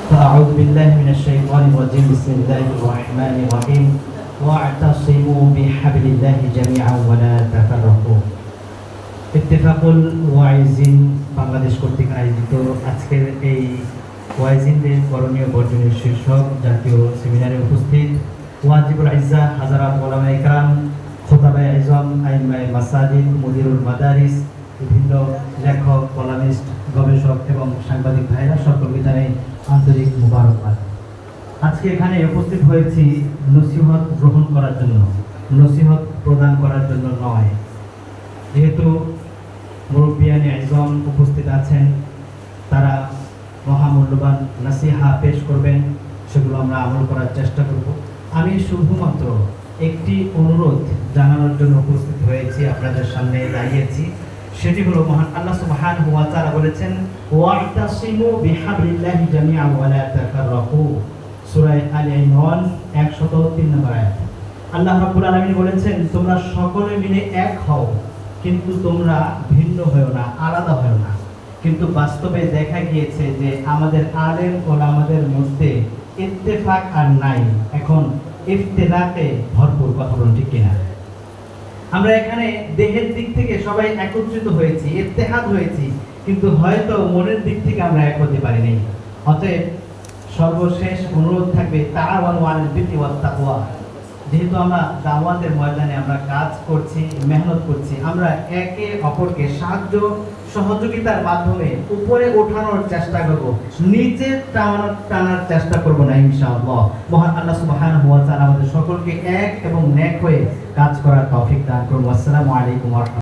فأعوذ بالله من الشيطان الرجيم بسم الله الرحمن الرحيم واعتصموا بحبل الله جميعا ولا تفرقوا ইত্তেফাকুল ওয়াইজিন বাংলাদেশ কর্তৃক আয়োজিত আজকের এই ওয়াইজিনদের করণীয় বর্জনীয় শীর্ষক জাতীয় সেমিনারে উপস্থিত ওয়াজিবুল ইজ্জা হাজারাত ওলামা ইকরাম খোতাবায়ে আযম আইম্মায়ে মাসাজিদ মুদিরুল মাদারিস বিভিন্ন লেখক কলামিস্ট গবেষক এবং সাংবাদিক ভাইরা সকল বিধানে আন্তরিক মুবারকবাদ। আজকে এখানে উপস্থিত হয়েছি নসিহত গ্রহণ করার জন্য, নসিহত প্রদান করার জন্য নয়। যেহেতু মুরব্বিয়ানে আযম উপস্থিত আছেন, তারা মহামূল্যবান নাসিহা পেশ করবেন, সেগুলো আমরা আমল করার চেষ্টা করব। আমি শুধুমাত্র একটি অনুরোধ জানানোর জন্য উপস্থিত হয়েছি, আপনাদের সামনে দাঁড়িয়েছি। সেটি হলো মহান আল্লাহ সুবহানাহু ওয়া তাআলা বলেছেন ওয়া'তাসিমু বিহাবলিল্লাহি জামিআন ওয়া লা তাফাররাকু, সূরা আলে ইমরান 103 নম্বর আয়াত। আল্লাহ রাব্বুল আলামিন বলেছেন তোমরা সকলে মিলে এক হও, কিন্তু তোমরা ভিন্ন হও না, আলাদা হও না। কিন্তু বাস্তবে দেখা গিয়েছে যে আমাদের আলেম ওলামাদের মধ্যে ইত্তেফাক আর নাই, এখন ইফতিরাকে ভরপুর। কথা বলুন ঠিক কিনা? আমরা এখানে দেহের দিক থেকে সবাই একত্রিত হয়েছি, ইত্তেহাদ হয়েছি, কিন্তু হয়তো মনের দিক থেকে আমরা এক হতে পারিনি। অতএব সর্বশেষ অনুরোধ থাকবে তাআওয়ানু আলাল বিররি ওয়াত তাকওয়া। যেহেতু আমরা দাওয়াতের ময়দানে আমরা কাজ করছি, মেহনত করছি, আমরা একে অপরকে সাহায্য সহযোগিতার মাধ্যমে উপরে ওঠানোর চেষ্টা করব, নিচে টানার চেষ্টা করব না ইনশাআল্লাহ। মহান আল্লাহ সুবহানাহু ওয়া তাআলা আমাদের সকলকে এক এবং নেক হয়ে কাজ করার তৌফিক দান করুন। আসসালামু আলাইকুম ওয়া রাহমাতুল্লাহ।